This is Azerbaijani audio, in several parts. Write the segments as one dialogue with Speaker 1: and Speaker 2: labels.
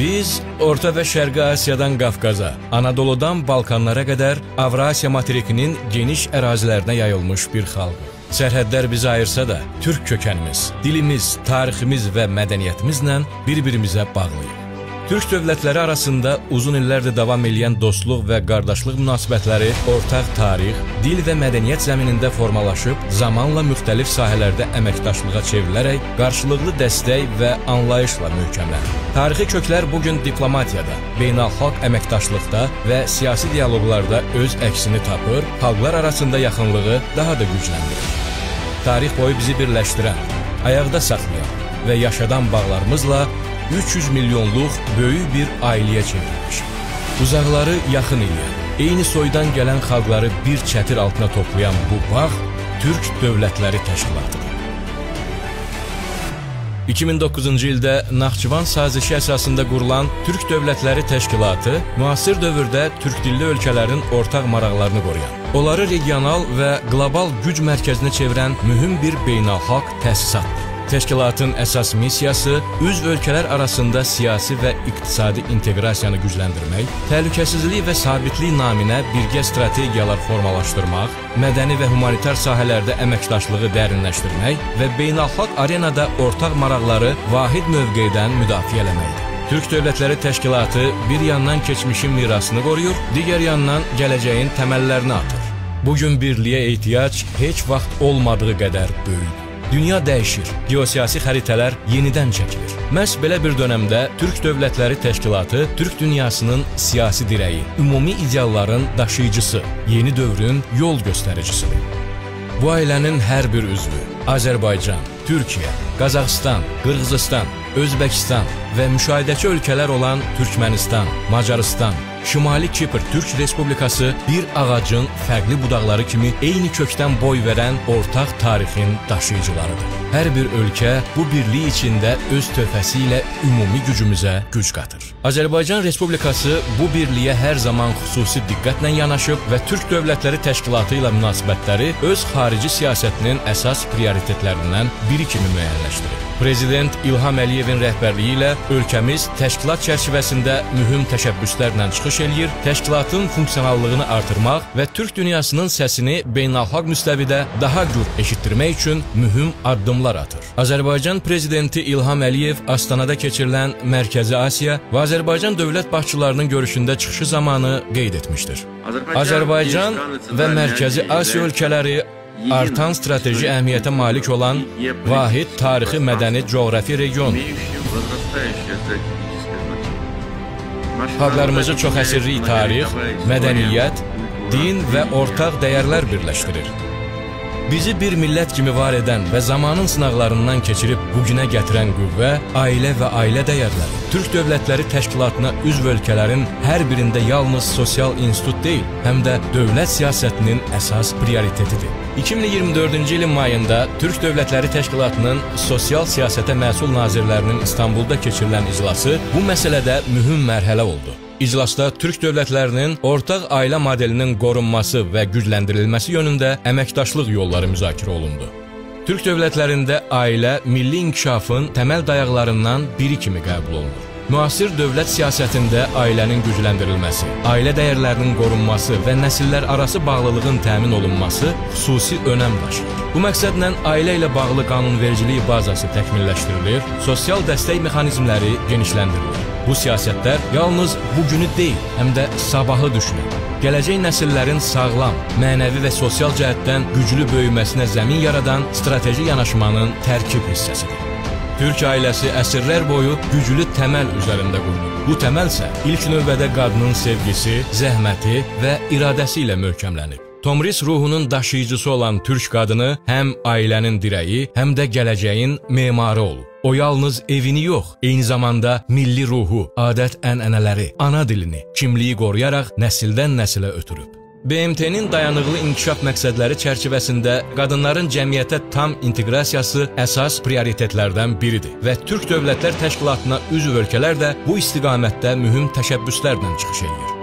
Speaker 1: Biz Orta və Şərqi Asiyadan Qafqaza, Anadoludan Balkanlara qədər Avrasiya materikinin geniş ərazilərinə yayılmış bir xalqıq. Sərhədlər bizi ayırsa da, türk kökənimiz, dilimiz, tariximiz və mədəniyyətimizlə bir-birimizə bağlıyıq. Türk dövlətləri arasında uzun illərdir davam edən dostluq və qardaşlıq münasibətləri ortaq tarix, dil və mədəniyyət zəminində formalaşıb, zamanla müxtəlif sahələrdə əməkdaşlığa çevrilərək qarşılıqlı dəstək və anlayışla möhkəmlənir. Tarixi köklər bugün diplomatiyada, beynəlxalq əməkdaşlıqda və siyasi dialoqlarda öz əksini tapır, xalqlar arasında yaxınlığı daha da gücləndirir. Tarix boyu bizi birləşdirən, ayaqda saxlayan və yaşadan bağlarımızla 300 milyonluq böyük bir ailəyə çevrilmiş. Uzaqları yaxın eləyən, eyni soydan gələn xalqları bir çətir altına toplayan bu bağ Türk Dövlətləri Təşkilatıdır. 2009-cu ildə Naxçıvan sazişi əsasında qurulan Türk Dövlətləri Təşkilatı müasir dövrdə türk dilli ölkələrin ortaq maraqlarını qoruyan, onları regional və qlobal güc mərkəzinə çevirən mühüm bir beynəlxalq təsisatdır. Təşkilatın əsas missiyası üzv ölkələr arasında siyasi və iqtisadi inteqrasiyanı gücləndirmək, təhlükəsizlik və sabitlik naminə birgə strategiyalar formalaşdırmaq, mədəni və humanitar sahələrdə əməkdaşlığı dərinləşdirmək və beynəlxalq arenada ortaq maraqları vahid mövqedən müdafiə eləməkdir. Türk Dövlətləri Təşkilatı bir yandan keçmişin mirasını qoruyur, digər yandan gələcəyin təməllərini atır. Bugün birliyə ehtiyac heç vaxt olmadığı qədər böyükdür. Dünya dəyişir, geosiyasi xəritələr yenidən çəkilir. Məhz belə bir dönəmdə Türk Dövlətləri Təşkilatı Türk dünyasının siyasi dirəyi, ümumi idealların daşıyıcısı, yeni dövrün yol göstəricisidir. Bu ailənin hər bir üzvü Azərbaycan, Türkiyə, Qazaxıstan, Qırğızistan, Özbəkistan və müşahidəçi ölkələr olan Türkmənistan, Macarıstan, Şimali Kipr Türk Respublikası bir ağacın fərqli budaqları kimi eyni kökdən boy verən ortaq tarixin daşıyıcılarıdır. Hər bir ölkə bu birlik içində öz töhfəsi ilə ümumi gücümüzə güc qatır. Azərbaycan Respublikası bu birliyə hər zaman xüsusi diqqətlə yanaşıb və Türk Dövlətləri Təşkilatı ilə münasibətləri öz xarici siyasətinin əsas prioritetlərindən biri kimi müəyyənləşdirir. Prezident İlham Əliyevin rəhbərliyi ilə ölkəmiz təşkilat çərçivəsində mühüm təşəbbüslərlə çıxış eləyir, təşkilatın funksionallığını artırmaq və Türk dünyasının səsini beynəlxalq müstəvidə daha gür eşitdirmək üçün mühüm addımlar atır. Azərbaycan Prezidenti İlham Əliyev Astanada keçirilən Mərkəzi Asiya və Azərbaycan dövlət başçılarının görüşündə çıxışı zamanı qeyd etmişdir. Azərbaycan və Mərkəzi Asiya ölkələri artan strateji əhəmiyyətə malik olan vahid tarixi mədəni coğrafi region. Xalqlarımızı çoxəsirlik tarix, mədəniyyət, din və ortaq dəyərlər birləşdirir. Bizi bir millət kimi var edən və zamanın sınaqlarından keçirib bugünə gətirən qüvvə, ailə və ailə dəyərləri. Türk Dövlətləri Təşkilatına üzv ölkələrin hər birində yalnız sosial institut deyil, həm də dövlət siyasətinin əsas prioritetidir. 2024-cü ilin mayında Türk Dövlətləri Təşkilatının sosial siyasətə məsul nazirlərinin İstanbulda keçirilən iclası bu məsələdə mühüm mərhələ oldu. İclasda Türk dövlətlərinin ortaq ailə modelinin qorunması və gücləndirilməsi yönündə əməkdaşlıq yolları müzakirə olundu. Türk dövlətlərində ailə milli inkişafın təməl dayaqlarından biri kimi qəbul olunur. Müasir dövlət siyasətində ailənin gücləndirilməsi, ailə dəyərlərinin qorunması və nəsillər arası bağlılığın təmin olunması xüsusi önəm daşıyır. Bu məqsədlə ailə ilə bağlı qanunvericilik bazası təkmilləşdirilir, sosial dəstək mexanizmləri genişləndirilir. Bu siyasətlər yalnız bugünü deyil, həm də sabahı düşünür. Gələcək nəsillərin sağlam, mənəvi və sosial cəhətdən güclü böyüməsinə zəmin yaradan strateji yanaşmanın tərkib hissəsidir. Türk ailəsi əsrlər boyu güclü təməl üzərində qurulur. Bu təməl isə ilk növbədə qadının sevgisi, zəhməti və iradəsi ilə möhkəmlənib. Tomris ruhunun daşıyıcısı olan türk qadını həm ailənin dirəyi, həm də gələcəyin memarı olub. O yalnız evini yox, eyni zamanda milli ruhu, adət-ənənələri, ana dilini, kimliyi qoruyaraq nəsildən nəsilə ötürüb. BMT-nin dayanıqlı inkişaf məqsədləri çərçivəsində qadınların cəmiyyətə tam inteqrasiyası əsas prioritetlərdən biridir və Türk Dövlətlər Təşkilatına üzv ölkələr də bu istiqamətdə mühüm təşəbbüslərlə çıxış edir.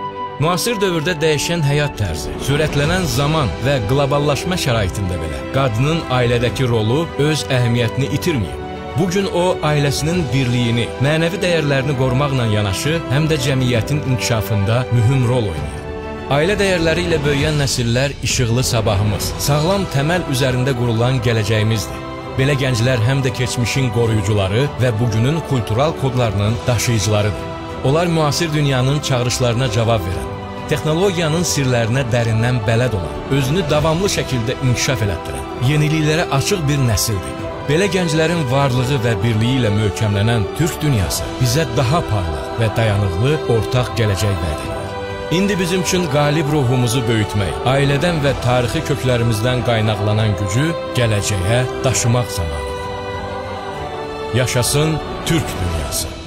Speaker 1: Müasir dövrdə dəyişən həyat tərzi, sürətlənən zaman və qloballaşma şəraitində belə qadının ailədəki rolu öz əhəmiyyətini itirməyib. Bugün o ailəsinin birliyini, mənəvi dəyərlərini qorumaqla yanaşı, həm də cəmiyyətin inkişafında mühüm rol oynayır. Ailə dəyərləri ilə böyüyən nəsillər işıqlı sabahımız, sağlam təməl üzərində qurulan gələcəyimizdir. Belə gənclər həm də keçmişin qoruyucuları və bugünün kultural kodlarının daşıyıcılarıdır. Onlar müasir dünyanın çağırışlarına cavab verən, texnologiyanın sirlərinə dərindən bələd olan, özünü davamlı şəkildə inkişaf elətdirən, yeniliklərə açıq bir nəsildir. Belə gənclərin varlığı və birliyi ilə möhkəmlənən Türk dünyası bizə daha parlaq və dayanıqlı ortaq gələcək vəd edir. İndi bizim üçün qalib ruhumuzu böyütmək, ailədən və tarixi köklərimizdən qaynaqlanan gücü gələcəyə daşımaq zamanıdır. Yaşasın Türk dünyası!